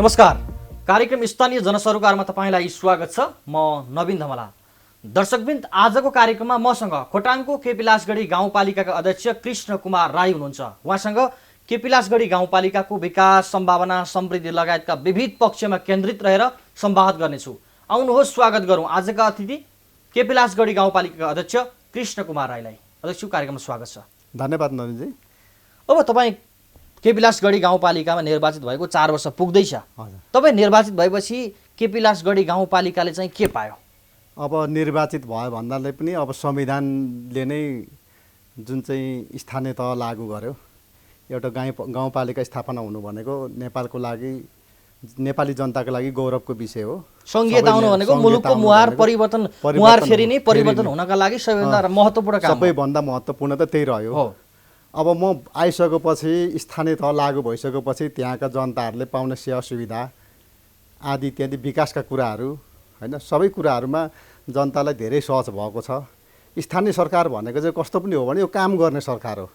नमस्कार। कार्यक्रम स्थानीय जनसरोकारमा तपाईलाई स्वागत छ। म नवीन धमला। दर्शकवृन्द, आजको कार्यक्रममा मसँग खोटाङको केपिलासगढी गाउँपालिकाका अध्यक्ष कृष्ण कुमार राई हुनुहुन्छ। उहाँसँग केपिलासगढी गाउँपालिकाको विकास, सम्भावना, समृद्धि लगायतका विविध पक्षमा केन्द्रित रहेर संवाद गर्नेछु। आउनुहोस् स्वागत गरौँ आजका अतिथि केपिलासगढी गाउँपालिकाका अध्यक्ष कृष्ण कुमार राईलाई। अध्यक्ष, कार्यक्रममा स्वागत छ। धन्यवाद नवीनजी। अब तपाईँ केपिलासगढी गाउँपालिकामा निर्वाचित भएको 4 वर्ष पुग्दैछ। हजुर। तपाईँ निर्वाचित भएपछि केपिलासगढी गाउँपालिकाले चाहिँ के पायो? अब निर्वाचित भयो भन्नाले पनि अब संविधानले नै जुन चाहिँ स्थानीय तह लागू गर्यो, एउटा गाउँपालिका स्थापना हुनु भनेको नेपालको लागि, नेपाली जनताको लागि गौरवको विषय हो। संघीयता आउनु भनेको मुलुकको मुहार परिवर्तन फेरि नै परिवर्तन हुनका लागि सबैभन्दा महत्त्वपूर्ण काम, सबैभन्दा महत्त्वपूर्ण त त्यही रह्यो। अब म आइसकेपछि, स्थानीय तह लागू भइसकेपछि त्यहाँका जनताहरूले पाउने सेवा सुविधा आदि इत्यादि विकासका कुराहरू हैन, सबै कुराहरूमा जनतालाई धेरै सहज भएको छ। स्थानीय सरकार भनेको चाहिँ कस्तो पनि हो भने यो काम गर्ने सरकार हो।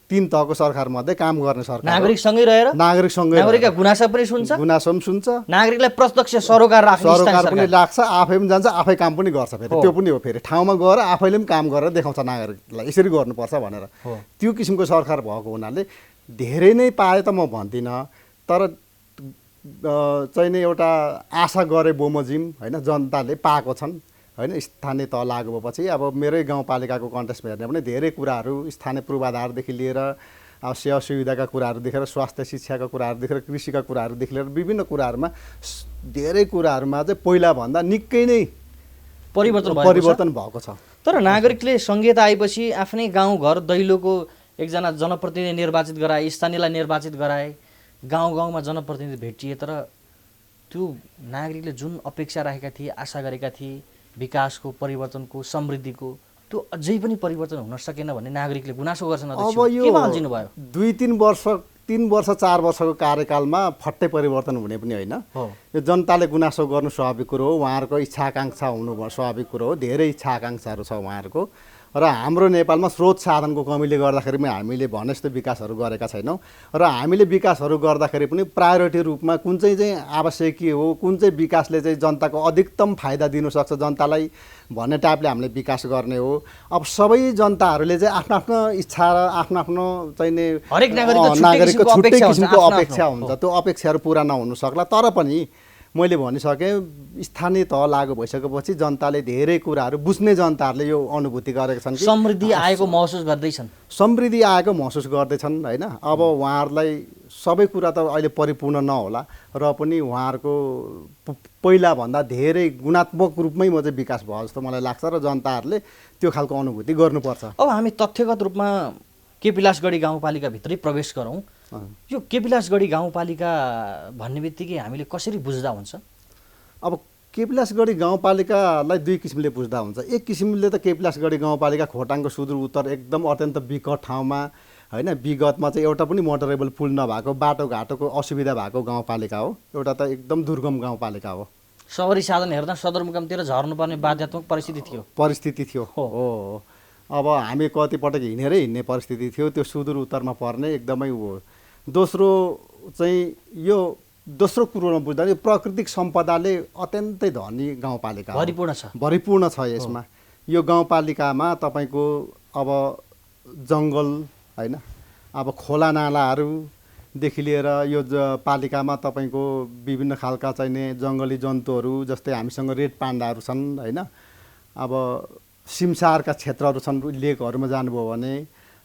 3 तहको सरकार मध्ये काम गर्ने सरकार, नागरिकसँगै रहेर, नागरिकका गुनासा पनि सुन्छ, गुनासो पनि सुन्छ, नागरिकलाई प्रत्यक्ष सरोकार राख्ने सरकार पनि लाग्छ, आफै पनि जान्छ, आफै काम पनि गर्छ। फेरि त्यो पनि हो, फेरि ठाउँमा गएर आफैले पनि काम गरेर देखाउँछ नागरिकलाई यसरी गर्नुपर्छ भनेर। त्यो किसिमको सरकार भएको हुनाले धेरै नै पाए त म भन्दिनँ, तर चाहिँ नि एउटा आशा गरे बमोजिम हैन, जनताले पाएको छन् हैन। स्थानीय तह लागू भएपछि अब मेरै गाउँपालिकाको कन्टेस्टमा हेर्ने पनि धेरै कुराहरू, स्थानीय पूर्वाधारदेखि लिएर अब सेवा सुविधाका कुराहरू देखेर, स्वास्थ्य शिक्षाका कुराहरू देखेर, कृषिका कुराहरूदेखि लिएर विभिन्न कुराहरूमा धेरै कुराहरूमा चाहिँ पहिलाभन्दा निकै नै परिवर्तन भएको छ। तर नागरिकले संघीयता आएपछि आफ्नै गाउँघर दैलोको एकजना जनप्रतिनिधि निर्वाचित गराए, स्थानीयलाई निर्वाचित गराए, गाउँ गाउँमा जनप्रतिनिधि भेटिए, तर त्यो नागरिकले जुन अपेक्षा राखेका थिए, आशा गरेका थिए, विकासको, परिवर्तनको, समृद्धिको, त्यो अझै पनि परिवर्तन हुन सकेन भन्ने नागरिकले गुनासो गर्छन्। अब यो 2-3 वर्ष 3 वर्ष 4 वर्षको कार्यकालमा फट्टै परिवर्तन हुने पनि होइन। यो जनताले गुनासो गर्नु स्वाभाविक कुरो हो, उहाँहरूको इच्छा आकाङ्क्षा हुनु स्वाभाविक कुरो हो। धेरै इच्छा आकाङ्क्षाहरू छ उहाँहरूको, र हाम्रो नेपालमा स्रोत साधनको कमीले गर्दाखेरि पनि हामीले भने जस्तो विकासहरू गरेका छैनौँ। र हामीले विकासहरू गर्दाखेरि पनि प्रायोरिटी रूपमा कुन चाहिँ आवश्यकीय हो, कुन चाहिँ विकासले चाहिँ जनताको अधिकतम फाइदा दिनुसक्छ जनतालाई भन्ने टाइपले हामीले विकास गर्ने हो। अब सबै जनताहरूले चाहिँ आफ्नो आफ्नो इच्छा र आफ्नो आफ्नो चाहिँ हरेक नागरिकको छुट्टै किसिमको अपेक्षा हुन्छ। त्यो अपेक्षाहरू पुरा नहुन सक्ला, तर पनि मैले भनिसकेँ स्थानीय तह लागू भइसकेपछि जनताले धेरै कुराहरू बुझ्ने जनताहरूले यो अनुभूति गरेका छन् कि समृद्धि आएको महसुस गर्दैछन्, समृद्धि आएको महसुस गर्दैछन् हैन। अब उहाँहरूलाई सबै कुरा त अहिले परिपूर्ण नहोला, र पनि उहाँहरूको पहिलाभन्दा धेरै गुणात्मक रूपमै म चाहिँ विकास भयो जस्तो मलाई लाग्छ, र जनताहरूले त्यो खालको अनुभूति गर्नुपर्छ। अब हामी तथ्यगत रूपमा केपिलासगढी गाउँपालिकाभित्रै प्रवेश गरौँ। यो केपिलासगढी गाउँपालिका भन्ने बित्तिकै हामीले कसरी बुझ्दा हुन्छ? अब केपिलासगढी गाउँपालिकालाई 2 किसिमले बुझ्दा हुन्छ। एक किसिमले त केपिलासगढी गाउँपालिका खोटाङको सुदूर उत्तर एकदम अत्यन्त विकट ठाउँमा हैन, विगतमा चाहिँ एउटा पनि मोटरेबल पुल नभएको, बाटोघाटोको असुविधा भएको गाउँपालिका हो। एउटा त एकदम दुर्गम गाउँपालिका हो। सहरी साधन हेर्दा सदरमुकामतिर झर्नुपर्ने बाध्यात्मक परिस्थिति थियो। हो। अब हामी कतिपटक हिँड्ने परिस्थिति थियो। त्यो सुदूर उत्तरमा पर्ने एकदमै हो। दोस्रो चाहिँ यो दोस्रो कुरोमा बुझ्दा यो प्राकृतिक सम्पदाले अत्यन्तै धनी गाउँपालिका भरिपूर्ण छ यसमा। यो गाउँपालिकामा तपाईँको अब जङ्गल हैन, अब खोला नालाहरूदेखि लिएर यो पालिकामा तपाईँको विभिन्न खालका चाहिँ जङ्गली जन्तुहरू, जस्तै हामीसँग रेड पाण्डाहरू छन् हैन। अब सिमसारका क्षेत्रहरू छन्, लेकहरूमा जानुभयो भने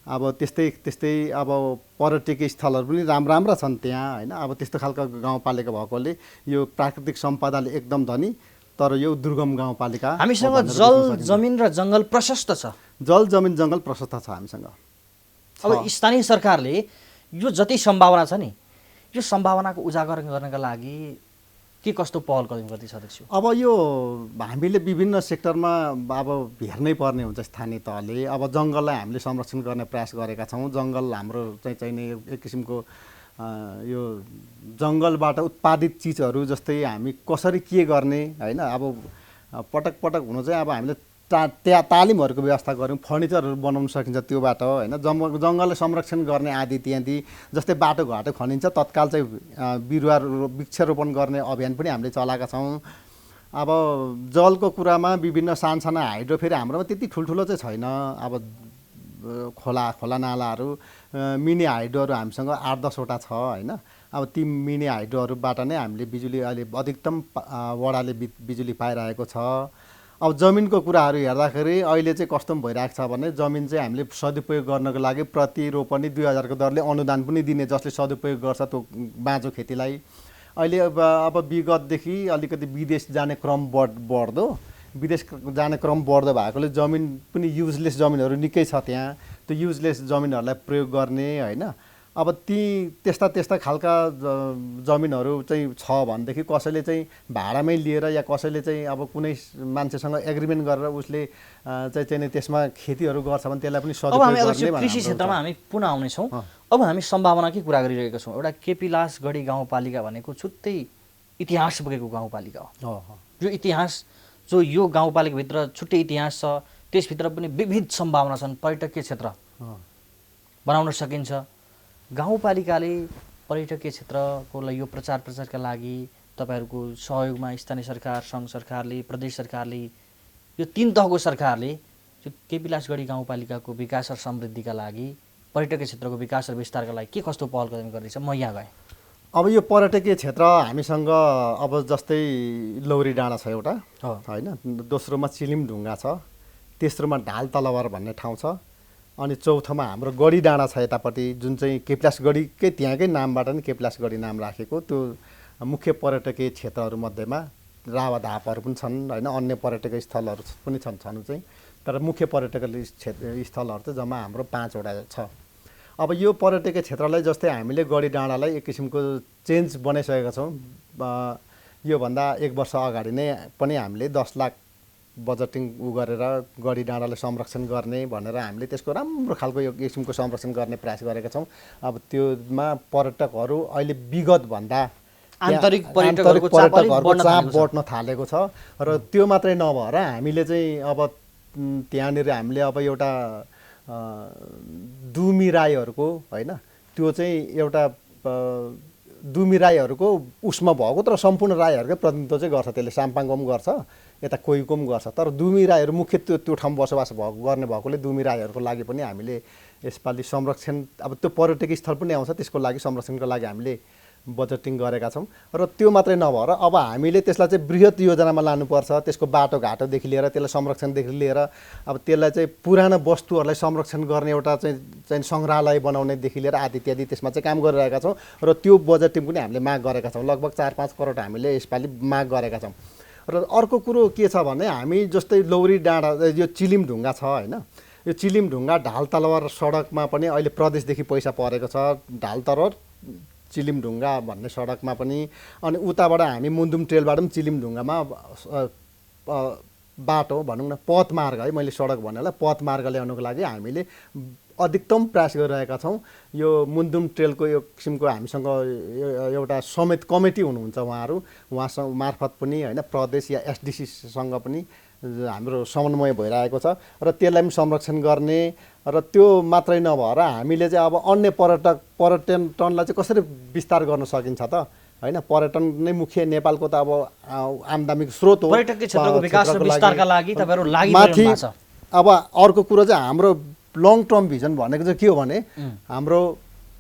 अब त्यस्तै अब पर्यटकीय स्थलहरू पनि राम्रा छन् त्यहाँ हैन। अब त्यस्तो खालको गाउँपालिका भएकोले यो प्राकृतिक सम्पदाले एकदम धनी, तर यो दुर्गम गाउँपालिका। हामीसँग जल जमिन र जङ्गल प्रशस्त छ। जल जमिन जङ्गल प्रशस्त छ हामीसँग। अब स्थानीय सरकारले यो जति सम्भावना छ नि, यो सम्भावनाको उजागर गर्नका लागि के कस्तो पहल कदम गर्दैछ अध्यक्ष? अब यो हामीले विभिन्न सेक्टरमा अब हेर्नै पर्ने हुन्छ स्थानीय तहले। अब जङ्गललाई हामीले संरक्षण गर्ने प्रयास गरेका छौँ। जङ्गल हाम्रो चाहिँ एक किसिमको यो जङ्गलबाट उत्पादित चिजहरू जस्तै हामी कसरी के गर्ने हैन। अब पटक हुनु चाहिँ अब हामीले त्यहाँ तालिमहरूको व्यवस्था गऱ्यौँ, फर्निचरहरू बनाउन सकिन्छ त्योबाट होइन। जङ्गललाई संरक्षण गर्ने आदि इत्यादि, जस्तै बाटोघाटो खनिन्छ तत्काल चाहिँ बिरुवा वृक्षारोपण गर्ने अभियान पनि हामीले चलाएका छौँ। अब जलको कुरामा विभिन्न सानसाना हाइड्रो, फेरि हाम्रोमा त्यति ठुल्ठुलो चाहिँ छैन। अब खोला नालाहरू, मिनी हाइड्रोहरू हामीसँग 8-10वटा छ होइन। अब ती मिनी हाइड्रोहरूबाट नै हामीले बिजुली अहिले अधिकतम वडाले बिजुली पाइरहेको छ। अब जमिनको कुराहरू हेर्दाखेरि अहिले चाहिँ कस्तो भइरहेको छ भने जमिन चाहिँ हामीले सदुपयोग गर्नको लागि प्रति रोपनी 2000 को दरले अनुदान पनि दिने, जसले सदुपयोग गर्छ त्यो बाँझो खेतीलाई। अहिले अब विगतदेखि अलिकति विदेश जाने क्रम बढ्दो, विदेश जाने क्रम बढ्दो भएकोले जमिन पनि युजलेस जमिनहरू निकै छ त्यहाँ। त्यो युजलेस जमिनहरूलाई प्रयोग गर्ने होइन। अब त्यस्ता खालका जमिनहरू चाहिँ छ भनेदेखि कसैले चाहिँ भाडामै लिएर या कसैले चाहिँ अब कुनै मान्छेसँग एग्रिमेन्ट गरेर उसले चाहिँ त्यसमा खेतीहरू गर्छ भने त्यसलाई पनि अब हामी सदुपयोग गर्ने। कृषि क्षेत्रमा हामी पुनः आउनेछौँ। अब हामी सम्भावनाकै कुरा गरिरहेका छौँ। एउटा केपिलासगढी गाउँपालिका भनेको छुट्टै इतिहास बोकेको गाउँपालिका हो। यो इतिहास, जो यो गाउँपालिकाभित्र छुट्टै इतिहास छ, त्यसभित्र पनि विविध सम्भावना छन्। पर्यटकीय क्षेत्र बनाउन सकिन्छ। गाउँपालिकाले पर्यटकीय क्षेत्रको यो प्रचारका लागि तपाईँहरूको सहयोगमा स्थानीय सरकार, सङ्घ सरकारले, प्रदेश सरकारले, यो 3 तहको सरकारले यो केपिलासगढी गाउँपालिकाको विकास र समृद्धिका लागि, पर्यटकीय क्षेत्रको विकास र विस्तारका लागि के कस्तो पहल कदमी गर्दैछ? म यहाँ गएँ। अब यो पर्यटकीय क्षेत्र हामीसँग अब जस्तै लौरी डाँडा छ एउटा होइन, दोस्रोमा चिलिम ढुङ्गा छ, तेस्रोमा ढाल तलवार भन्ने ठाउँ छ, अनि चौथोमा हाम्रो गढी डाँडा छ यतापट्टि, जुन चाहिँ केपिलासगढीकै त्यहाँकै नामबाट नि केपिलासगढी नाम राखेको। त्यो मुख्य पर्यटकीय क्षेत्रहरूमध्येमा रावाधापहरू पनि छन् होइन, अन्य पर्यटकीय स्थलहरू पनि छन् चाहिँ, तर मुख्य पर्यटकीय स्थलहरू चाहिँ जम्मा हाम्रो 5वटा छ। अब यो पर्यटकीय क्षेत्रलाई जस्तै हामीले गढी डाँडालाई एक किसिमको चेन्ज बनाइसकेका छौँ। योभन्दा 1 वर्ष अगाडि नै पनि हामीले 10 लाख बजेटिङ गरेर गढी डाँडालाई संरक्षण गर्ने भनेर हामीले त्यसको राम्रो खालको यो किसिमको संरक्षण गर्ने प्रयास गरेका छौँ। अब त्योमा पर्यटकहरू अहिले विगतभन्दा आन्तरिक पर्यटकहरूको चाप बढ्न थालेको छ। र त्यो मात्रै नभएर हामीले चाहिँ अब त्यहाँनिर हामीले अब एउटा दुमी राईहरूको होइन, त्यो चाहिँ एउटा दुमी राईहरूको उसमा भएको, तर सम्पूर्ण राईहरूकै प्रतिनिधित्व चाहिँ गर्छ। त्यसले साम्पाङको पनि गर्छ, यता कोहीको पनि गर्छ, तर दुमी राईहरू मुख्य त्यो ठाउँ बसोबास गर्ने भएकोले दुमी राईहरूको लागि पनि हामीले यसपालि संरक्षण, अब त्यो पर्यटकीय स्थल पनि आउँछ, त्यसको लागि संरक्षणको लागि हामीले बजेटिङ गरेका छौँ। र त्यो मात्रै नभएर अब हामीले त्यसलाई चाहिँ बृहत योजनामा लानुपर्छ। त्यसको बाटोघाटोदेखि लिएर त्यसलाई संरक्षणदेखि लिएर अब त्यसलाई चाहिँ पुरानो वस्तुहरूलाई संरक्षण गर्ने एउटा चाहिँ सङ्ग्रहालय बनाउनेदेखि लिएर आदि इत्यादि त्यसमा चाहिँ काम गरिरहेका छौँ। र त्यो बजेटिङ पनि हामीले माग गरेका छौँ। लगभग 4-5 करोड हामीले यसपालि माग गरेका छौँ। र अर्को कुरो के छ भने हामी जस्तै लौरी डाँडा, यो चिलिम ढुङ्गा छ होइन, यो चिलिम ढुङ्गा ढाल तलवार सडकमा पनि अहिले प्रदेशदेखि पैसा परेको छ। ढाल तलवार चिलिम ढुङ्गा भन्ने सडकमा पनि, अनि उताबाट हामी मुन्दुम ट्रेलबाट पनि चिलिम ढुङ्गामा बाटो भनौँ न, पथ मार्ग है, मैले सडक भनेलाई पथ मार्ग ल्याउनको लागि हामीले अधिकतम प्रयास गरिरहेका छौँ। यो मुन्दुम ट्रेलको यो किसिमको हामीसँग एउटा समेत कमिटी हुनुहुन्छ, उहाँसँग मार्फत पनि होइन, प्रदेश या एसडिसीसँग पनि हाम्रो समन्वय भइरहेको छ। र त्यसलाई पनि संरक्षण गर्ने। र त्यो मात्रै नभएर हामीले चाहिँ अब अन्य पर्यटनलाई चाहिँ कसरी विस्तार गर्न सकिन्छ त होइन। पर्यटन नै मुख्य नेपालको त अब आम्दानीको स्रोत हो। पर्यटकीय क्षेत्रको विकास र विस्तारका लागि तपाईँहरू लागि माथि अब अर्को कुरो चाहिँ हाम्रो लङ टर्म भिजन भनेको चाहिँ के हो भने, हाम्रो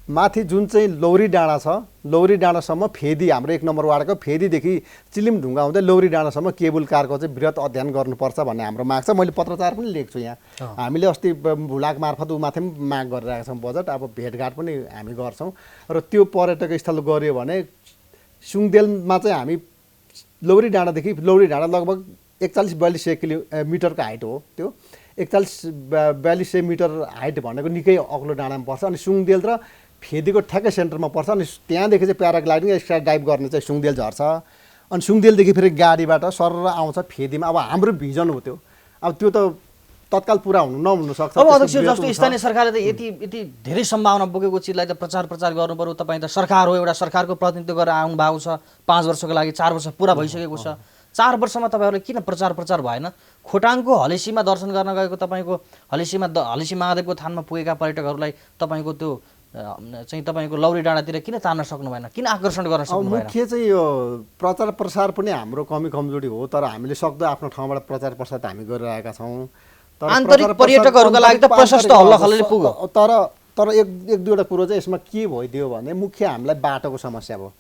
माथि जुन चाहिँ लौरी डाँडा छ, लौरी डाँडासम्म फेदी, हाम्रो 1 नम्बर वार्डको फेदीदेखि चिलिम ढुङ्गा हुँदै लौरी डाँडासम्म केबुल कारको चाहिँ बृहत अध्ययन गर्नुपर्छ भन्ने हाम्रो माग छ। मैले पत्रचार पनि लेखेको छु यहाँ। हामीले अस्ति भुलाक मार्फत उमाथि पनि माग गरिरहेका छौँ बजेट। अब भेटघाट पनि हामी गर्छौँ। र त्यो पर्यटक स्थल गऱ्यो भने सुङदेलमा चाहिँ हामी लौरी डाँडादेखि लौरी डाँडा लगभग 41-42 किलोमिटरको हाइट हो। त्यो 41-42 मिटर हाइट भनेको निकै अग्लो डाँडामा पर्छ। अनि सुङदेल र फेदीको ठ्याक्कै सेन्टरमा पर्छ। अनि त्यहाँदेखि चाहिँ प्याराग्लाइडिङ एक्स्ट्रा डाइभ गर्ने चाहिँ सुङदेल झर्छ। अनि सुङदेलदेखि फेरि गाडीबाट सर आउँछ फेदीमा। अब हाम्रो भिजन हो त्यो। अब त्यो त तत्काल पुरा नहुन सक्छ। अब अध्यक्ष, जस्तो स्थानीय सरकारले त यति धेरै सम्भावना बोकेको चिजलाई त प्रचार गर्नु पर्यो। तपाईँ त सरकार हो, एउटा सरकारको प्रतिनिधित्व गरेर आउनु भएको छ। 5 वर्षको लागि 4 वर्ष पुरा भइसकेको छ। 4 वर्षमा तपाईँहरूले किन प्रचार भएन? खोटाङको हलेसीमा दर्शन गर्न गएको तपाईँको हलेसी महादेवको थानमा पुगेका पर्यटकहरूलाई तपाईँको त्यो चाहिँ तपाईँको लौरी डाँडातिर किन तान्न सक्नु भएन? किन आकर्षण गर्न सक्नु भएन? मुख्य चाहिँ यो प्रचार प्रसार पनि हाम्रो कमजोरी हो, तर हामीले सक्दो आफ्नो ठाउँबाट प्रचार प्रसार त हामी गरिरहेका छौँ। तर आन्तरिक पर्यटकहरूका लागि त प्रशस्त हल्लाखल्लाले पुग्यो। तर एक दुईवटा कुरो चाहिँ यसमा के भइदियो भने मुख्य हामीलाई बाटोको समस्या भयो।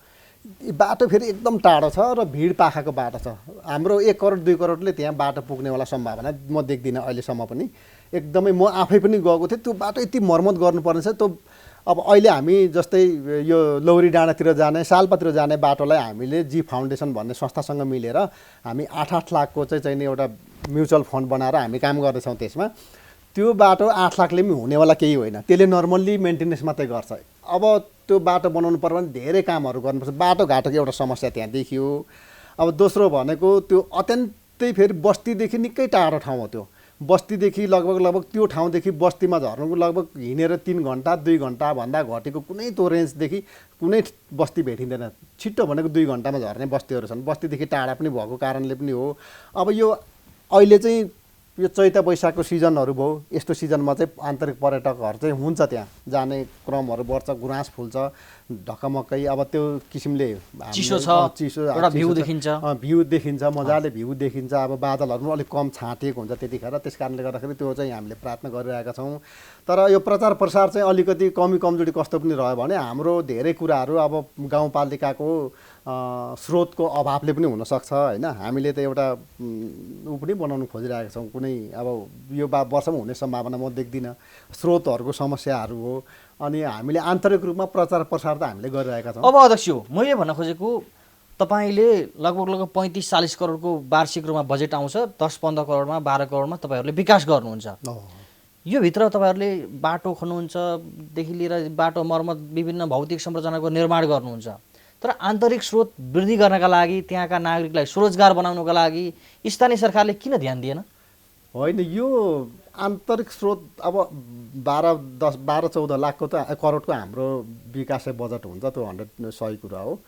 बाटो फेरि एकदम टाढो छ र भिड पाखाको बाटो छ। हाम्रो 1 करोड 2 करोडले त्यहाँ बाटो पुग्नेवाला सम्भावना म देख्दिनँ अहिलेसम्म पनि। एकदमै म आफै पनि गएको थिएँ, त्यो बाटो यति मर्मत गर्नुपर्ने छ। त्यो अब अहिले हामी जस्तै यो लौरी डाँडातिर जाने सालपातिर जाने बाटोलाई हामीले जी फाउन्डेसन भन्ने संस्थासँग मिलेर हामी 8 लाखको चाहिँ एउटा म्युचुअल फन्ड बनाएर हामी काम गर्दैछौँ त्यसमा। त्यो बाटो 8 लाखले पनि हुनेवाला केही होइन, त्यसले नर्मल्ली मेन्टेनेन्स मात्रै गर्छ। अब त्यो बाटो बनाउनु पर्यो भने धेरै कामहरू गर्नुपर्छ। बाटोघाटोको एउटा समस्या त्यहाँ देखियो। अब दोस्रो भनेको त्यो अत्यन्तै फेरि बस्तीदेखि निकै टाढो ठाउँ हो। त्यो बस्तीदेखि लगभग त्यो ठाउँदेखि बस्तीमा झर्नुको लगभग हिँडेर 3 घन्टा 2 घन्टा भन्दा घटेको कुनै त्यो रेन्जदेखि कुनै बस्ती भेटिँदैन। छिट्टो भनेको 2 घन्टामा झर्ने बस्तीहरू छन्। बस्तीदेखि टाढा पनि भएको कारणले पनि हो। अब यो अहिले चाहिँ यो चैत वैशाखको सिजनहरू भयो, यस्तो सिजनमा चाहिँ आन्तरिक पर्यटकहरू चाहिँ हुन्छ, त्यहाँ जाने क्रमहरू बढ्छ, गुराँस फुल्छ ढकमक्कै। अब त्यो किसिमले चिसो छ, एउटा भ्यू देखिन्छ, मजाले भ्यू देखिन्छ। अब बादलहरू पनि अलिक कम छाँटिएको हुन्छ त्यतिखेर, त्यस कारणले गर्दाखेरि त्यो चाहिँ हामीले प्रयत्न गरिरहेका छौँ। तर यो प्रचार प्रसार चाहिँ अलिकति कमजोरी कस्तो पनि रह्यो भने हाम्रो धेरै कुराहरू अब गाउँपालिकाको स्रोतको अभावले पनि हुनसक्छ होइन। हामीले त एउटा ऊ पनि बनाउनु खोजिरहेका छौँ, कुनै अब यो वर्षमा हुने सम्भावना म देख्दिनँ। स्रोतहरूको समस्याहरू हो। अनि हामीले आन्तरिक रूपमा प्रचार प्रसार त हामीले गरिरहेका छौँ। अब अध्यक्ष मैले भन्न खोजेको तपाईँले लगभग 35-40 करोडको वार्षिक रूपमा बजेट आउँछ, 10-15 करोडमा 12 करोडमा तपाईँहरूले विकास गर्नुहुन्छ। यो भित्र तपाईँहरूले बाटो खन्नुहुन्छ देखि लिएर बाटो मर्मत विभिन्न भौतिक संरचनाको निर्माण गर्नुहुन्छ। तर आन्तरिक स्रोत वृद्धि गर्नका लागि त्यहाँका नागरिकलाई स्वरोजगार बनाउनका लागि स्थानीय सरकारले किन ध्यान दिएन? होइन, यो आन्तरिक स्रोत अब 12-14 लाखको त करोडको हाम्रो विकास बजेट हुन्छ, त्यो 100 कुरा हो।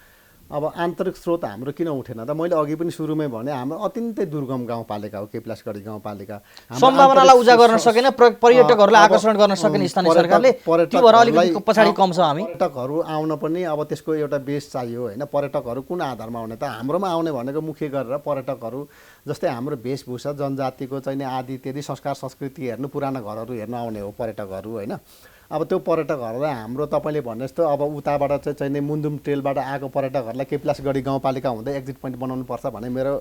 अब आन्तरिक स्रोत हाम्रो किन उठेन त? मैले अघि पनि सुरुमै भने हाम्रो अत्यन्तै दुर्गम गाउँपालिका हो केपिलासगढी गाउँपालिका। सम्भावनालाई उजागर गर्न सकेन, पर्यटकहरूलाई आकर्षण गर्न सकेन स्थानीय सरकारले, त्यो भएर अलिकति पछाडि कम छ हामी। पर्यटकहरू आउन पनि अब त्यसको एउटा बेस चाहियो होइन। पर्यटकहरू कुन आधारमा आउने त? हाम्रोमा आउने भनेको मुख्य गरेर पर्यटकहरू जस्तै हाम्रो वेशभूषा जनजातिको चाहिँ आदि इत्यादि संस्कार संस्कृति हेर्नु, पुराना घरहरू हेर्न आउने हो पर्यटकहरू होइन। अब त्यो पर्यटकहरूलाई हाम्रो तपाईँले भने जस्तो अब उताबाट चाहिँ मुन्दुम ट्रेलबाट आएको पर्यटकहरूलाई केपिलासगढी गाउँपालिका हुँदै एक्जिट पोइन्ट बनाउनु पर्छ भन्ने मेरो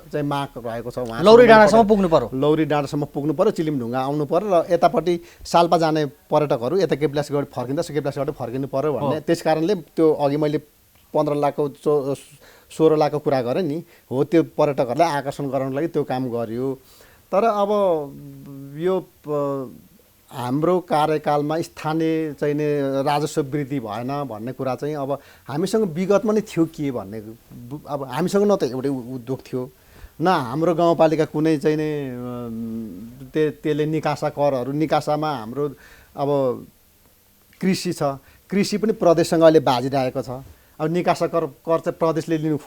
चाहिँ माग रहेको छ। उहाँ लौरी डाँडासम्म पुग्नु पर्यो, लौरी डाँडासम्म पुग्नु पर्यो, चिलिमढुङ्गा आउनु पर्यो र यतापट्टि साल्पा जाने पर्यटकहरू यता केपिलासगढी फर्किँदा केपिलासगढी फर्किनु पर्यो भन्ने। त्यस कारणले त्यो अघि मैले 15 लाखको 16 लाखको कुरा गरेँ नि हो, त्यो पर्यटकहरूलाई आकर्षण गराउनको लागि त्यो काम गरियो। तर अब यो हाम्रो कार्यकालमा स्थानीय चाहिँ राजस्व वृद्धि भएन भन्ने कुरा चाहिँ अब हामीसँग विगतमा नै थियो के भन्ने। अब हामीसँग न त एउटै उद्योग थियो, न हाम्रो गाउँपालिका कुनै चाहिँ त्यसले निकासा करहरू, निकासामा हाम्रो अब कृषि छ, कृषि पनि प्रदेशसँग अहिले बाजिरहेको छ। अब निकासा कर चाहिँ प्रदेशले लिनु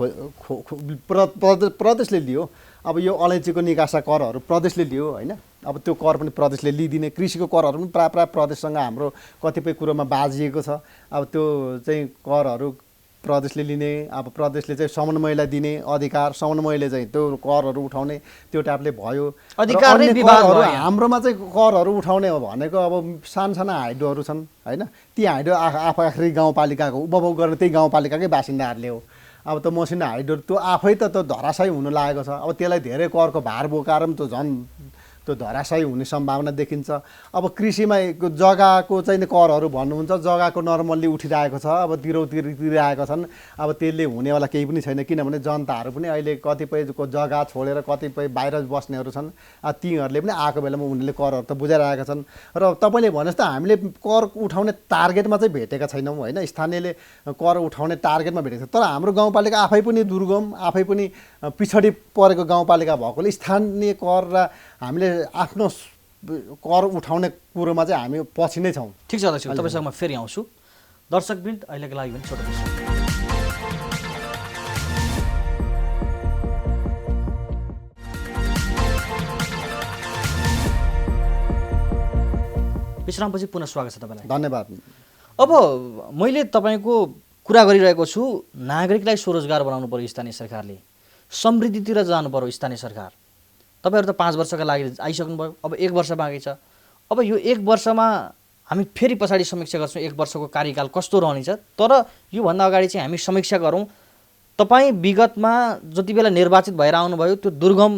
प्रदेशले लियो। अब यो अलैँचीको निकासा करहरू प्रदेशले लियो होइन। अब त्यो कर पनि प्रदेशले लिइदिने, कृषिको करहरू पनि प्राय प्रदेशसँग हाम्रो कतिपय कुरोमा बाजिएको छ। अब त्यो चाहिँ करहरू प्रदेशले लिने, अब प्रदेशले चाहिँ समन्वयलाई दिने अधिकार, समन्वयले चाहिँ त्यो करहरू उठाउने, त्यो टाइपले भयो। हाम्रोमा चाहिँ करहरू उठाउने हो भनेको अब साना हाइड्रोहरू छन् होइन। ती हाइड्रो आखिरी गाउँपालिकाको उपभोग गर्ने त्यही गाउँपालिकाकै बासिन्दाहरूले हो। अब त मसिनो हाइड्रो त्यो आफै त धराशायी हुन लागेको छ। अब त्यसलाई धेरै करको भार बोकाएर पनि त्यो झन् त्यो धराशायी हुने सम्भावना देखिन्छ। अब कृषिमा जग्गाको चाहिँ करहरू भन्नुहुन्छ, जग्गाको नर्मल्ली उठिरहेको छ, अब तिरिरहेका छन्। अब त्यसले हुनेवाला केही पनि छैन, किनभने जनताहरू पनि अहिले कतिपयको जग्गा छोडेर कतिपय बाहिर बस्नेहरू छन्। तीहरूले पनि आएको बेलामा उनीहरूले करहरू त बुझाइरहेका छन्। र तपाईँले भने जस्तो हामीले कर उठाउने टार्गेटमा चाहिँ भेटेका छैनौँ होइन। स्थानीयले कर उठाउने टार्गेटमा भेटेको छ, तर हाम्रो गाउँपालिका आफै पनि दुर्गम, आफै पनि पिछडी परेको गाउँपालिका भएकोले स्थानीय कर र हामीले आफ्नो कर उठाउने कुरोमा चाहिँ हामी पछि नै छौँ। ठिक छ अध्यक्ष, तपाईँसँग म फेरि आउँछु। दर्शकवृन्द, अहिलेको लागि पनि छोटो विश्रामपछि पुनः स्वागत छ तपाईँलाई। धन्यवाद। अब मैले तपाईँको कुरा गरिरहेको छु, नागरिकलाई स्वरोजगार बनाउनु पर्यो स्थानीय सरकारले, समृद्धितिर जानु पर्यो स्थानीय सरकार। तपाईँहरू त 5 वर्षका लागि आइसक्नुभयो, अब 1 वर्ष बाँकी छ। अब यो 1 वर्षमा हामी फेरि पछाडि समीक्षा गर्छौँ 1 वर्षको कार्यकाल कस्तो रहनेछ। तर योभन्दा अगाडि चाहिँ हामी समीक्षा गरौँ, तपाईँ विगतमा जति बेला निर्वाचित भएर आउनुभयो त्यो दुर्गम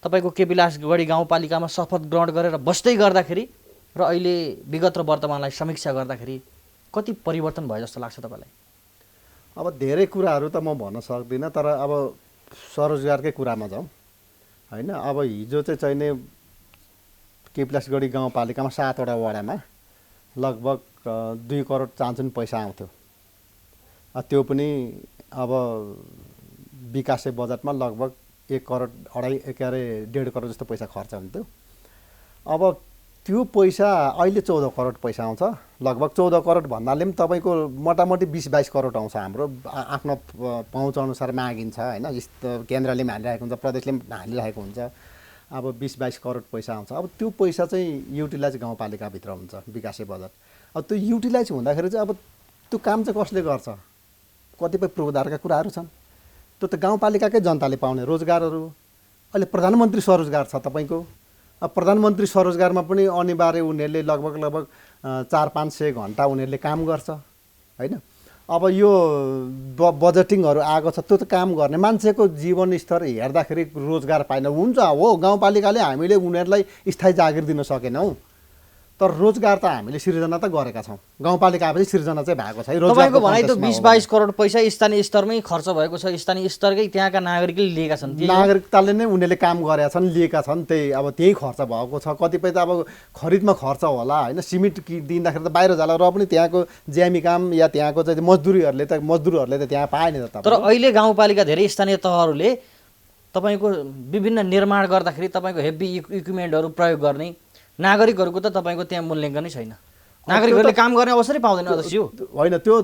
तपाईँको केपिलासगढी गाउँपालिकामा शपथ ग्रहण गरेर बस्दै गर्दाखेरि र अहिले विगत र वर्तमानलाई समीक्षा गर्दाखेरि कति परिवर्तन भयो जस्तो लाग्छ तपाईँलाई? अब धेरै कुराहरू त म भन्न सक्दिनँ, तर अब स्वरोजगारकै कुरामा जाउँ होइन। अब हिजो चाहिँ केपिलासगढी गाउँपालिकामा 7वटा वडामा लगभग 2 करोड चान्चुन पैसा आउँथ्यो। त्यो पनि अब विकासे बजेटमा लगभग 1 करोड 1.5 करोड जस्तो पैसा खर्च हुन्थ्यो। अब त्यो पैसा अहिले 14 करोड पैसा आउँछ। लगभग 14 करोड भन्नाले पनि तपाईँको मोटामोटी 20-22 करोड आउँछ। हाम्रो आफ्नो पहुँच अनुसार मागिन्छ होइन। केन्द्रले पनि हालिरहेको हुन्छ, प्रदेशले पनि हालिरहेको हुन्छ। अब 20-22 करोड पैसा आउँछ। अब त्यो पैसा चाहिँ युटिलाइज गाउँपालिकाभित्र हुन्छ विकासे बजेट। अब त्यो युटिलाइज हुँदाखेरि चाहिँ अब त्यो काम चाहिँ कसले गर्छ? कतिपय पूर्वाधारका कुराहरू छन्, त्यो त गाउँपालिकाकै जनताले पाउने रोजगारहरू। अहिले प्रधानमन्त्री स्वरोजगार छ तपाईँको। अब प्रधानमन्त्री स्वरोजगारमा पनि अनिवार्य उनीहरूले लगभग 400-500 घन्टा उनीहरूले काम गर्छ होइन। अब यो बजेटिङहरू आएको छ, त्यो त काम गर्ने मान्छेको जीवनस्तर हेर्दाखेरि रोजगार पाइन हुन्छ हो। गाउँपालिकाले हामीले उनीहरूलाई स्थायी जागिर दिन सकेनौँ, तर रोजगार त हामीले सिर्जना त गरेका छौँ। गाउँपालिकापछि सिर्जना चाहिँ भएको छ। तपाईँको भनाइ त 20-22 करोड पैसा स्थानीय स्तरमै खर्च भएको छ, स्थानीय स्तरकै त्यहाँका नागरिकले लिएका छन्। नागरिकताले नै उनीहरूले काम गरेका छन्, लिएका छन्। त्यही खर्च भएको छ। कतिपय त अब खरिदमा खर्च होला होइन। सिमेन्ट दिँदाखेरि त बाहिर जाला, र पनि त्यहाँको ज्यामी काम या त्यहाँको चाहिँ मजदुरहरूले त त्यहाँ पाएन त। तर अहिले गाउँपालिका धेरै स्थानीय तहहरूले तपाईँको विभिन्न निर्माण गर्दाखेरि तपाईँको हेभी इक्विपमेन्टहरू प्रयोग गर्ने, नागरिकहरूको त तपाईँको त्यहाँ मूल्याङ्कनै छैन। नागरिकहरूले काम गर्ने अवसरै पाउँदैन अध्यक्षज्यू। होइन, त्यो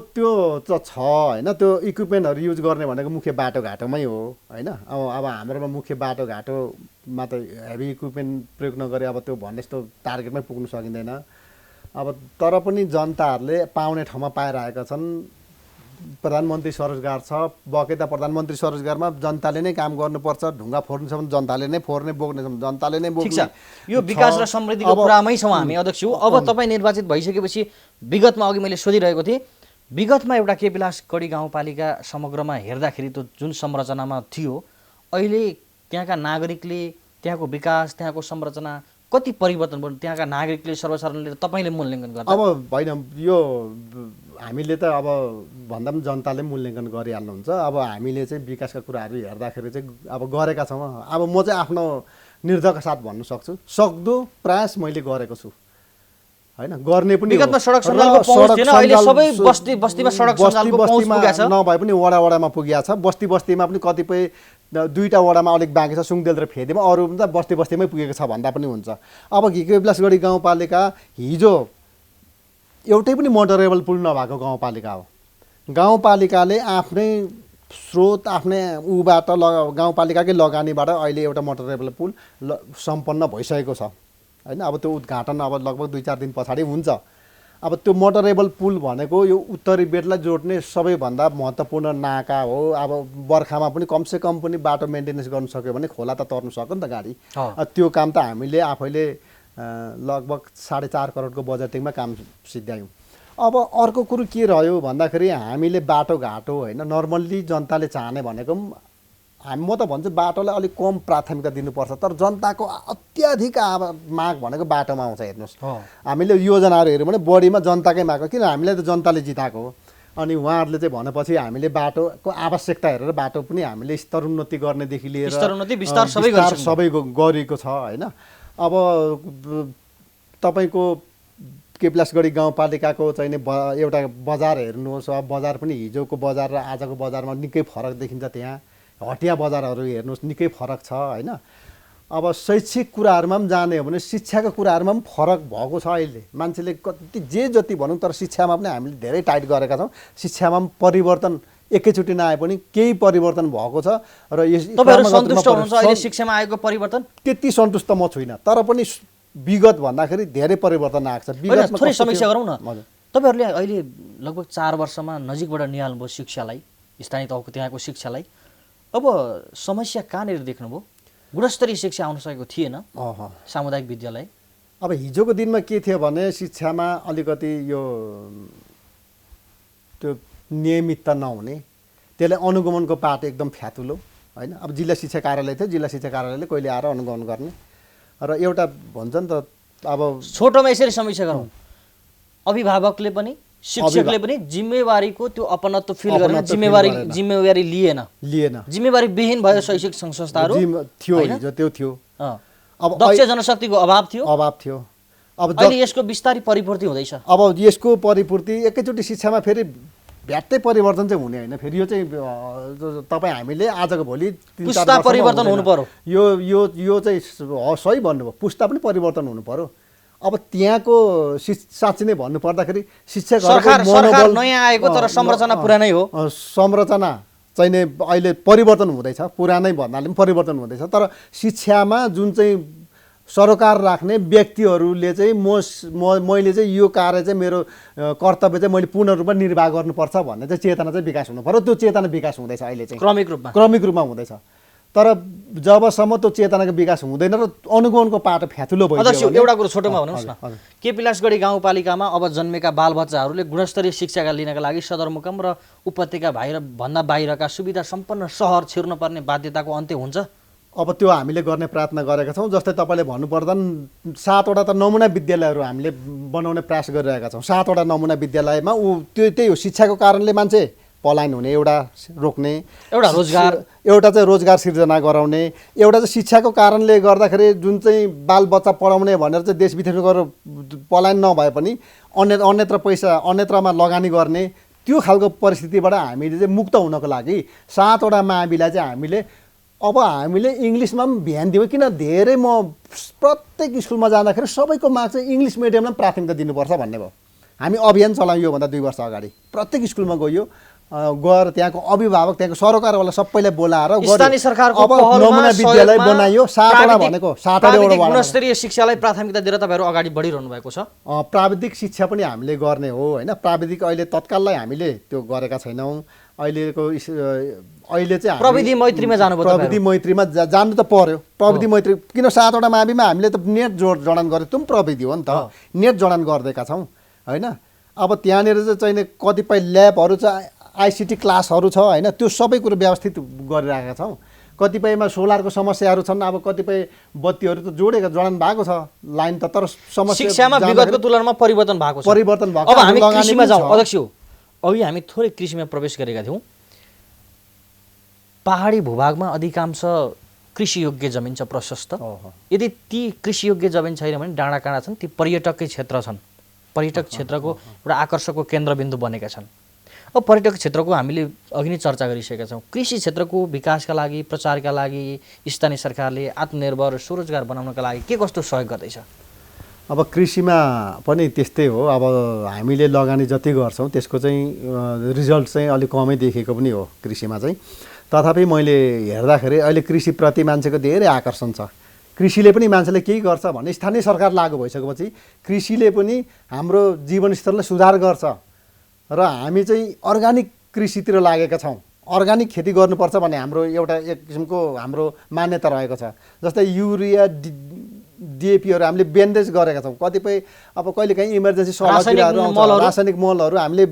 त छ होइन। त्यो इक्विपमेन्टहरू युज गर्ने भनेको मुख्य बाटोघाटोमै हो होइन। अब हाम्रोमा मुख्य बाटोघाटोमा त हेभी इक्विपमेन्ट प्रयोग नगरे अब त्यो भन्ने जस्तो टार्गेटमै पुग्नु सकिँदैन। अब तर पनि जनताहरूले पाउने ठाउँमा पाइरहेका छन्। प्रधानमन्त्री स्वरोजगार छ, बकेता प्रधानमन्त्री स्वरोजगारमा जनताले नै काम गर्नुपर्छ। ढुङ्गा फोर्नु छ भने जनताले नै फोर्ने, बोक्ने छ भने जनताले नै बोक्ने। ठिक छ, यो विकास र समृद्धिको कुरामै छौँ हामी अध्यक्षज्यू। अब तपाईँ निर्वाचित भइसकेपछि विगतमा अघि मैले सोधिरहेको थिएँ, विगतमा एउटा केपिलासगढी गाउँपालिका समग्रमा हेर्दाखेरि त्यो जुन संरचनामा थियो, अहिले त्यहाँका नागरिकले त्यहाँको विकास, त्यहाँको संरचना कति परिवर्तन भयो? त्यहाँका नागरिकले, सर्वसाधारणले तपाईँले मूल्याङ्कन गर्दा? अब होइन, यो हामीले त अब भन्दा पनि जनताले मूल्याङ्कन गरिहाल्नुहुन्छ। अब हामीले चाहिँ विकासका कुराहरू हेर्दाखेरि चाहिँ अब गरेका छौँ। अब म चाहिँ आफ्नो निर्धका साथ भन्नु सक्छु, सक्दो प्रयास मैले गरेको छु होइन। गर्ने पनि विगतमा सडक सञ्जालको पहुँच थिएन, अहिले सबै बस्तीमा सडक सञ्जालको पहुँच पुगेको छ। नभए पनि वडामा पुगेको छ। बस्तीमा पनि कतिपय 2टा वडामा अलिक बाँकी छ, सुङदेल र फेदेमा। अरू पनि त बस्तीमै पुगेको छ भन्दा पनि हुन्छ। अब केपिलासगढी गाउँपालिका हिजो एउटै पनि मोटरेबल पुल नभएको गाउँपालिका हो। गाउँपालिकाले आफ्नै स्रोत, आफ्नै ऊबाट गाउँपालिकाकै लगानीबाट अहिले एउटा मोटरेबल पुल सम्पन्न भइसकेको छ होइन। अब त्यो उद्घाटन अब लगभग 2-4 दिन पछाडि हुन्छ। अब त्यो मोटरेबल पुल भनेको यो उत्तरी बेटलाई जोड्ने सबैभन्दा महत्त्वपूर्ण नाका हो। अब बर्खामा पनि कमसेकम पनि बाटो मेन्टेनेन्स गर्नु सक्यो भने खोला त तर्नु सक्यो नि त गाडी। त्यो काम त हामीले आफैले लगभग 4.5 करोडको बजेटिङमा काम सिद्ध्यायौँ। अब अर्को कुरो के रह्यो भन्दाखेरि हामीले बाटोघाटो होइन, नर्मल्ली जनताले चाहने भनेको म त भन्छु बाटोलाई अलिक कम प्राथमिकता दिनुपर्छ। तर जनताको अत्याधिक माग भनेको बाटोमा आउँछ। हेर्नुहोस्, हामीले योजनाहरू हेऱ्यौँ भने बढीमा जनताकै माग हो। किन? हामीलाई त जनताले जिताएको हो। अनि उहाँहरूले चाहिँ भनेपछि हामीले बाटोको आवश्यकता हेरेर बाटो पनि हामीले स्तरोन्नति गर्नेदेखि लिएर विस्तार सबै गरिएको छ होइन। अब तपाईँको केपिलासगढी गाउँपालिकाको चाहिँ एउटा बजार हेर्नुहोस्। बजार पनि हिजोको बजार र आजको बजारमा निकै फरक देखिन्छ। त्यहाँ हटिया बजारहरू हेर्नुहोस्, निकै फरक छ होइन। अब शैक्षिक कुराहरूमा पनि जाने हो भने शिक्षाको कुराहरूमा पनि फरक भएको छ। अहिले मान्छेले कति जति भनौँ, तर शिक्षामा पनि हामीले धेरै टाइट गरेका छौँ। शिक्षामा पनि परिवर्तन एकैचोटि नआए पनि केही परिवर्तन भएको छ। र तपाईँहरू सन्तुष्ट हुनुहुन्छ अहिले शिक्षामा आएको परिवर्तन? त्यति सन्तुष्ट म छुइनँ, तर पनि विगत भन्दाखेरि धेरै परिवर्तन आएको छ। होइन, थोरै कस्तो समीक्षा थियो? गरौँ न। हजुर। तपाईँहरूले अहिले लगभग 4 वर्षमा नजिकबाट निहाल्नुभयो शिक्षालाई, स्थानीय तहको त्यहाँको शिक्षालाई। अब समस्या कहाँनिर देख्नुभयो? गुणस्तरीय शिक्षा आउन सकेको थिएन सामुदायिक विद्यालय। अब हिजोको दिनमा के थियो भने शिक्षामा अलिकति यो त्यो नियमितता नहुने, त्यसले अनुगमनको पाठ एकदम फ्यातुलो होइन। अब जिल्ला शिक्षा कार्यालय थियो, जिल्ला शिक्षा कार्यालयले कहिले आएर अनुगमन गर्ने र एउटा भन्छ नि त अब छोटोमा यसरी समीक्षा गरौँ, अभिभावकले पनि शिक्षकले पनि जिम्मेवारीको त्यो अपनत्व फिल गरेन, जिम्मेवारी लिएन, जिम्मेवारी विहीन भयो शैक्षिक संस्थाहरू थियो, हिजो त्यो थियो। अब दक्ष जनशक्तिको अभाव थियो। अब अहिले यसको बिस्तारै परिपूर्ति हुँदैछ। अब यसको परिपूर्ति एकैचोटि शिक्षामा फेरि भ्याट्टै परिवर्तन चाहिँ हुने होइन। फेरि यो चाहिँ तपाईँ हामीले आजको भोलि पुस्ता परिवर्तन हुनु पर्यो। यो चाहिँ सही भन्नुभयो, पुस्ता पनि परिवर्तन हुनु पर्यो। अब त्यहाँको साँच्चै नै भन्नुपर्दाखेरि शिक्षकहरूको मनोबल नयाँ आएको तर संरचना पुरानै हो। संरचना चाहिँ नै अहिले परिवर्तन हुँदैछ, पुरानै भन्नाले पनि परिवर्तन हुँदैछ। तर शिक्षामा जुन चाहिँ सरोकार राख्ने व्यक्तिहरूले चाहिँ मैले चाहिँ यो कार्य चाहिँ मेरो कर्तव्य चाहिँ मैले पूर्ण रूपमा निर्वाह गर्नुपर्छ भन्ने चाहिँ चेतना चाहिँ विकास हुनु पर्यो। त्यो चेतना विकास हुँदैछ अहिले चाहिँ क्रमिक रूपमा हुँदैछ। तर जबसम्म त्यो चेतनाको विकास हुँदैन र अनुगमनको पाटो फ्यातुलो भइदियो भने। एउटा कुरो छोटोमा भन्नुहोस् न, केपीलासगढी गाउँपालिकामा अब जन्मेका बालबच्चाहरूले गुणस्तरीय शिक्षा लिनका लागि सदरमुकाम र उपत्यका भन्दा बाहिरका सुविधा सम्पन्न सहर छिर्नुपर्ने बाध्यताको अन्त्य हुन्छ? अब त्यो हामीले गर्ने प्रार्थना गरेका छौँ। जस्तै तपाईँले भन्नुपर्दा 7वटा त नमुना विद्यालयहरू हामीले बनाउने प्रयास गरिरहेका छौँ। 7वटा नमुना विद्यालयमा त्यही हो, शिक्षाको कारणले मान्छे पलायन हुने एउटा रोक्ने, एउटा चाहिँ रोजगार सिर्जना गराउने, एउटा चाहिँ शिक्षाको कारणले गर्दाखेरि जुन चाहिँ बालबच्चा पढाउने भनेर चाहिँ देश विदेशमा गएर पलायन नभए पनि अन्यत्रमा लगानी गर्ने, त्यो खालको परिस्थितिबाट हामीले चाहिँ मुक्त हुनको लागि 7वटा माविलाई चाहिँ हामीले इङ्ग्लिसमा पनि ध्यान दियौँ। किन धेरै म प्रत्येक स्कुलमा जाँदाखेरि सबैको माग चाहिँ इङ्ग्लिस मिडियमलाई पनि प्राथमिकता दिनुपर्छ भन्ने भयो। हामी अभियान चलायौँ योभन्दा 2 वर्ष अगाडि। प्रत्येक स्कुलमा गएर त्यहाँको अभिभावक, त्यहाँको सरकारवाला सबैलाई बोलाएर स्थानीय सरकारको नमुना विद्यालय बनाइयो। 7वटा भनेको 7वटा गुणस्तरीय शिक्षालाई प्राथमिकता दिएर तपाईँहरू अगाडि बढिरहनु भएको छ। प्राविधिक शिक्षा पनि हामीले गर्ने हो होइन। प्राविधिक अहिले तत्काललाई हामीले त्यो गरेका छैनौँ। अहिले चाहिँ प्रविधि मैत्रीमा जानुभयो। प्रविधि मैत्रीमा जानु त पर्यो। प्रविधि मैत्री किन 7वटा माविमा हामीले त नेट जडान गरेँ, त्यो पनि प्रविधि हो नि त। नेट जडान गरिदिएका छौँ होइन। अब त्यहाँनिर चाहिँ कतिपय ल्याबहरू छ, आइसिटी क्लासहरू छ होइन। त्यो सबै कुरो व्यवस्थित गरिरहेका छौँ। कतिपयमा सोलरको समस्याहरू छन्। अब कतिपय बत्तीहरू त जडान भएको छ लाइन त, तर समस्या शिक्षामा विगतको तुलनामा परिवर्तन भएको छ। अब हामी कृषिमा जाउँ अध्यक्ष। अघि हामी थोरै कृषिमा प्रवेश गरेका थियौँ। पहाडी भूभागमा अधिकांश कृषियोग्य जमिन छ, प्रशस्त। यदि ती कृषियोग्य जमिन छैन भने डाँडाकाँडा छन्, ती पर्यटकै क्षेत्र छन्। पर्यटक क्षेत्रको एउटा आकर्षकको केन्द्रबिन्दु बनेका छन्। अब पर्यटक क्षेत्रको हामीले अघि नै चर्चा गरिसकेका छौँ। कृषि क्षेत्रको विकासका लागि, प्रचारका लागि स्थानीय सरकारले आत्मनिर्भर स्वरोजगार बनाउनका लागि के कस्तो सहयोग गर्दैछ? अब कृषिमा पनि त्यस्तै हो। अब हामीले लगानी जति गर्छौँ त्यसको चाहिँ रिजल्ट चाहिँ अलिक कमै देखेको पनि हो कृषिमा चाहिँ। तथापि मैले हेर्दाखेरि अहिले कृषिप्रति मान्छेको धेरै आकर्षण छ। कृषिले पनि मान्छेले केही गर्छ भने स्थानीय सरकार लागु भइसकेपछि कृषिले पनि हाम्रो जीवनस्तरलाई सुधार गर्छ र हामी चाहिँ अर्गानिक कृषितिर लागेका छौँ। अर्गानिक खेती गर्नुपर्छ भन्ने हाम्रो एउटा एक किसिमको हाम्रो मान्यता रहेको छ। जस्तै युरिया डिएपीहरू हामीले ब्यान्डेज गरेका छौँ। कतिपय अब कहिलेकाहीँ इमर्जेन्सी रासायनिक मलहरू हामीले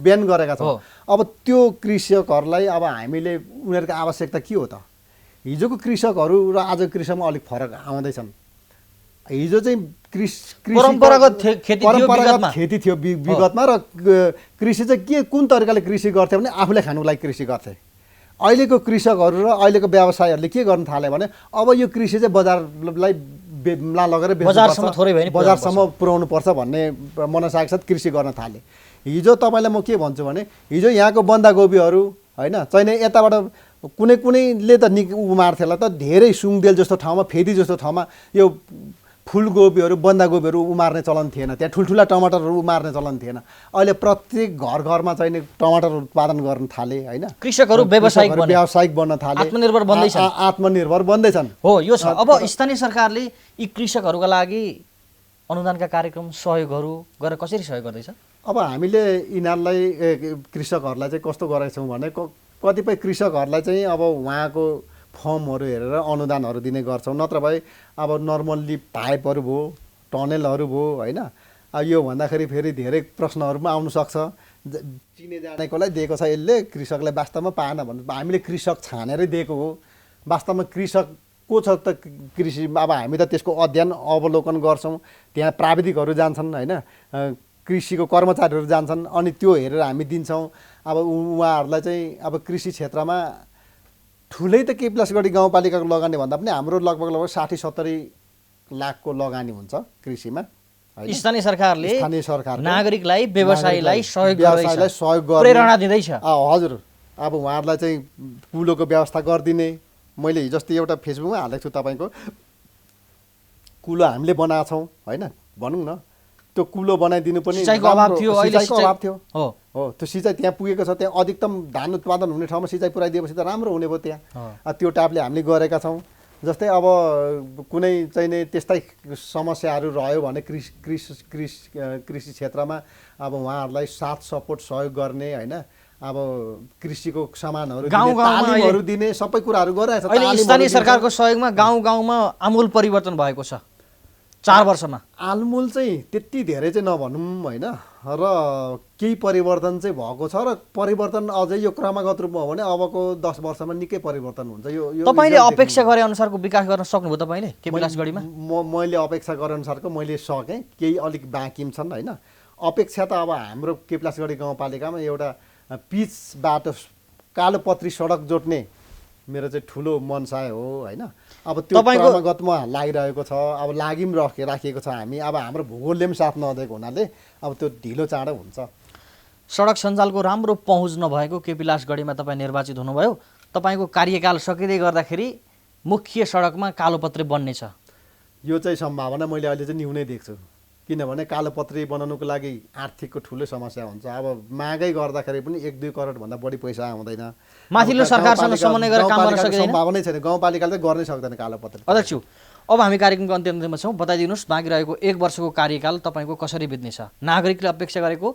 ब्यान गरेका छौँ। अब त्यो कृषकहरूलाई अब हामीले उनीहरूको आवश्यकता के हो त? हिजोको कृषकहरू र आजको कृषकमा अलिक फरक आउँदैछन्। हिजो चाहिँ परम्परागत खेती थियो विगतमा, र कृषि चाहिँ कुन तरिकाले कृषि गर्थे भने आफूले खानुको लागि कृषि गर्थे। अहिलेको कृषकहरू र अहिलेको व्यवसायहरूले के गर्न थाले भने अब यो कृषि चाहिँ बजारलाई लगेर बजारसम्म पुर्याउनु पर्छ भन्ने मनसायको साथ कृषि गर्न थाले। हिजो तपाईँलाई म के भन्छु भने हिजो यहाँको बन्दाकोपीहरू होइन चाहिँ यताबाट कुनैले त उमार्थ्यो होला त धेरै सुङदेल जस्तो ठाउँमा, फेदी जस्तो ठाउँमा यो फुलगोपीहरू बन्दागोपीहरू उमार्ने चलन थिएन, त्यहाँ ठुल्ठुला टमाटरहरू उमार्ने चलन थिएन। अहिले प्रत्येक घर घरमा चाहिँ नि टमाटर उत्पादन गर्न थाले होइन, कृषकहरू व्यावसायिक बन्न थाले, आत्मनिर्भर बन्दैछन्। आत्मनिर्भर बन्दैछन्। हो यो छ। अब स्थानीय सरकारले यी कृषकहरूका लागि अनुदानका कार्यक्रम सहयोगहरू गरेर कसरी सहयोग गर्दैछ? अब हामीले यिनीहरूलाई कृषकहरूलाई चाहिँ कस्तो गरेका छौँ भने कतिपय कृषकहरूलाई चाहिँ अब उहाँको फर्महरू हेरेर अनुदानहरू दिने गर्छौँ। नत्र भए अब नर्मल्ली पाइपहरू भयो, टनेलहरू भयो होइन। अब यो भन्दाखेरि फेरि धेरै प्रश्नहरू पनि आउनसक्छ। चिने जानेकोलाई दिएको छ यसले, कृषकलाई वास्तवमा पाएन भने हामीले कृषक छानेरै दिएको हो। वास्तवमा कृषक को छ त कृषिमा? अब हामी त त्यसको अध्ययन अवलोकन गर्छौँ, त्यहाँ प्राविधिकहरू जान्छन् होइन, कृषिको कर्मचारीहरू जान्छन्, अनि त्यो हेरेर हामी दिन्छौँ। अब उहाँहरूलाई चाहिँ अब कृषि क्षेत्रमा ठुलै त केपिलासगढी गाउँपालिकाको लगानी भन्दा पनि हाम्रो लगभग 60-70 लाखको लगानी हुन्छ कृषिमा। स्थानीय सरकारले सरकार नागरिकलाई व्यवसायीलाई सहयोग गर्ने प्रेरणा दिँदैछ। हजुर, अब उहाँहरूलाई चाहिँ कुलोको व्यवस्था गरिदिने। मैले हिजोस्ति एउटा फेसबुकमा हालेको छु तपाईँको, कुलो हामीले बनाएको छौँ होइन, भनौँ न त्यो कुलो बनाइदिनु पनि सिँचाइको अभाव थियो, सिँचाइको अभाव थियो। हो त्यो सिँचाइ त्यहाँ पुगेको छ, त्यहाँ अधिकतम धान उत्पादन हुने ठाउँमा सिँचाइ पुऱ्याइदिएपछि त राम्रो हुने भयो त्यहाँ। त्यो टाइपले हामीले गरेका छौँ। जस्तै अब कुनै चाहिँ नि त्यस्तै समस्याहरू रह्यो भने कृषि क्षेत्रमा अब उहाँहरूलाई साथ सपोर्ट सहयोग गर्ने होइन, अब कृषिको सामानहरू तालिमहरू दिने सबै कुराहरू गरिरहेको छ। अहिले स्थानीय सरकारको सहयोगमा गाउँ गाउँमा आमूल परिवर्तन भएको छ 4 वर्षमा। आलमूल चाहिँ त्यति धेरै चाहिँ नभनौँ होइन, र केही परिवर्तन चाहिँ भएको छ, र परिवर्तन अझै यो क्रमागत रूपमा हो भने अबको 10 वर्षमा निकै परिवर्तन हुन्छ। यो तपाईँले अपेक्षा गरे अनुसारको विकास गर्न सक्नुभयो तपाईँले केपिलासगढीमा? मैले अपेक्षा गरे अनुसारको मैले सकेँ, केही अलिक बाँकी छन् होइन। अपेक्षा त अब हाम्रो केपिलासगढी गाउँपालिकामा एउटा पिच बाटो कालोपत्री सडक जोड्ने मेरो चाहिँ ठुलो मनसाय हो होइन। अब त्यो क्रमागतमा लागिरहेको छ, अब लागि पनि राखिएको छ हामी। अब हाम्रो भूगोलले पनि साथ नदिएको हुनाले अब त्यो ढिलो चाँडो हुन्छ। सडक सञ्जालको राम्रो पहुँच नभएको केपिलासगढीमा तपाईँ निर्वाचित हुनुभयो। तपाईँको कार्यकाल सकिँदै गर्दाखेरि मुख्य सडकमा कालोपत्री बन्नेछ, यो चाहिँ सम्भावना मैले अहिले चाहिँ न्यूनै देख्छु। किनभने कालोपत्री बनाउनुको लागि आर्थिकको ठुलो समस्या हुन्छ। अब मागै गर्दाखेरि पनि 1-2 करोडभन्दा बढी पैसा आउँदैन। माथिल्लो सरकारसँग समन्वय गरेर काम गर्न सकिँदैन, सम्भावनै छैन। गाउँपालिकाले त गर्नै सक्दैन कालोपत्री। अध्यक्ष, अब हामी कार्यक्रमको अन्त्यमा छौँ। बताइदिनुहोस् बाँकी रहेको 1 वर्षको कार्यकाल तपाईँको कसरी बित्नेछ? नागरिकले अपेक्षा गरेको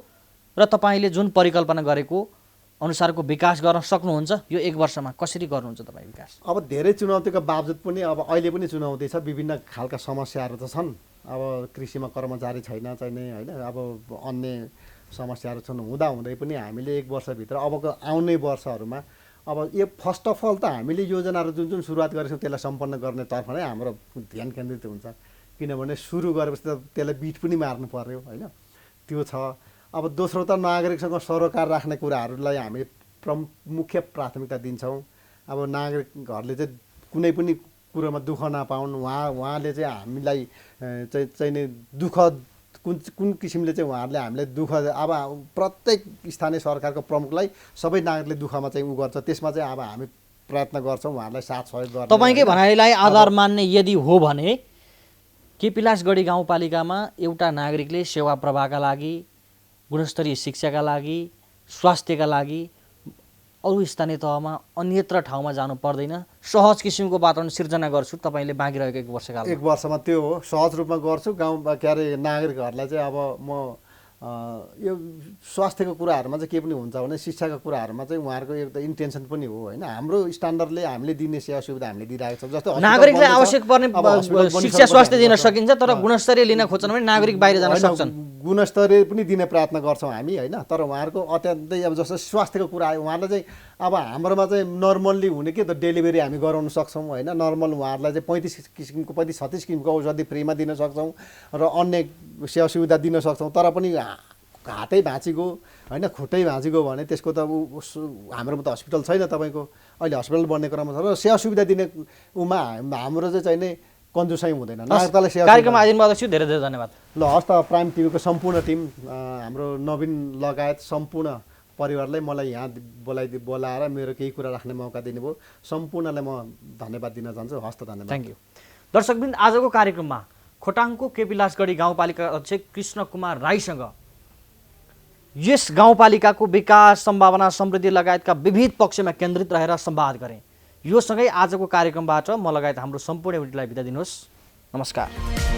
र तपाईँले जुन परिकल्पना गरेको अनुसारको विकास गर्न सक्नुहुन्छ यो 1 वर्षमा कसरी गर्नुहुन्छ तपाईँ विकास? अब धेरै चुनौतीको बावजुद पनि अब अहिले पनि चुनौती छ, विभिन्न खालका समस्याहरू त छन्। अब कृषिमा कर्मचारी छैन चाहिने होइन, अब अन्य समस्याहरू छन्। हुँदाहुँदै पनि हामीले 1 वर्षभित्र अबको आउने वर्षहरूमा अब यो फर्स्ट अफ अल त हामीले योजनाहरू जुन सुरुवात गरेको छौँ त्यसलाई सम्पन्न गर्ने तर्फ नै हाम्रो ध्यान केन्द्रित हुन्छ। किनभने सुरु गरेपछि त त्यसलाई बिट पनि मार्नु पर्यो होइन, त्यो छ। अब दोस्रो त नागरिकसँग सरोकार राख्ने कुराहरूलाई हामी मुख्य प्राथमिकता दिन्छौँ। अब नागरिकहरूले चाहिँ कुनै पनि कुरोमा दुःख नपाउन्, उहाँले चाहिँ हामीलाई चाहिँ नि दुःख कुन किसिमले चाहिँ उहाँहरूले हामीलाई दुःख, अब प्रत्येक स्थानीय सरकारको प्रमुखलाई सबै नागरिकले दुःखमा चाहिँ उ गर्छ, त्यसमा चाहिँ अब हामी प्रयत्न गर्छौँ उहाँहरूलाई साथ सहयोग गर्ने। तपाईँकै भनाइलाई आधार मान्ने यदि हो भने केपिलासगढी गाउँपालिकामा एउटा नागरिकले सेवा प्रवाहका लागि, गुणस्तरीय शिक्षाका लागि, स्वास्थ्यका लागि अरू स्थानीय तहमा अन्यत्र ठाउँमा जानु पर्दैन, सहज किसिमको वातावरण सिर्जना गर्छु तपाईँले बाँकी रहेको 1 वर्षकाल 1 वर्षमा त्यो हो सहज रूपमा गर्छु। गाउँ के अरे नागरिकहरूलाई चाहिँ अब म यो स्वास्थ्यको कुराहरूमा चाहिँ के पनि हुन्छ भने शिक्षाका कुराहरूमा चाहिँ उहाँहरूको एउटा इन्टेन्सन पनि हो होइन। हाम्रो स्ट्यान्डर्डले हामीले दिने सेवा सुविधा हामीले दिइरहेको छौँ। जस्तो नागरिकलाई आवश्यक पर्ने शिक्षा स्वास्थ्य दिन सकिन्छ, तर गुणस्तरीय लिन खोज्छन् भने नागरिक बाहिर जान सक्छन्। गुणस्तरीय पनि दिने प्रयत्न गर्छौँ हामी होइन। तर उहाँहरूको अत्यन्तै अब जस्तो स्वास्थ्यको कुरा आयो उहाँहरूलाई चाहिँ अब हाम्रोमा चाहिँ नर्मल्ली हुने के त डेलिभरी हामी गराउन सक्छौँ होइन। नर्मल उहाँहरूलाई चाहिँ 35 किसिमको 36 किसिमको औषधि फ्रीमा दिन सक्छौँ र अन्य सेवा सुविधा दिन सक्छौँ। तर पनि हातै भाँचिगयो होइन, खुट्टै भाँचिगयो भने त्यसको त हाम्रोमा त हस्पिटल छैन तपाईँको, अहिले हस्पिटल बन्ने क्रममा छ। र सेवा सुविधा दिने उमा हाम्रो चाहिँ नै कन्जुसाइ हुँदैन। नागरिकलाई सेवा कार्यक्रममा आइदिनु भएको छु, धेरै धेरै धन्यवाद। ल हस् त, प्राइम टिभीको सम्पूर्ण टिम, हाम्रो नवीन लगायत सम्पूर्ण परिवारलाई मलाई यहाँ बोलाएर मेरो केही कुरा राख्ने मौका दिनुभयो, सम्पूर्णलाई म धन्यवाद दिन चाहन्छु। हस्त, धन्यवाद। Thank you. दर्शकवृन्द, आजको कार्यक्रममा खोटाङको केपिलासगढी गाउँपालिका अध्यक्ष कृष्ण कुमार राईसँग यस गाउँपालिकाको विकास सम्भावना समृद्धि लगायतका विविध पक्षमा केन्द्रित रहेर संवाद गरेँ। यो सँगै आजको कार्यक्रमबाट म लगायत हाम्रो सम्पूर्ण युनिटलाई बिदा दिनुहोस्। नमस्कार।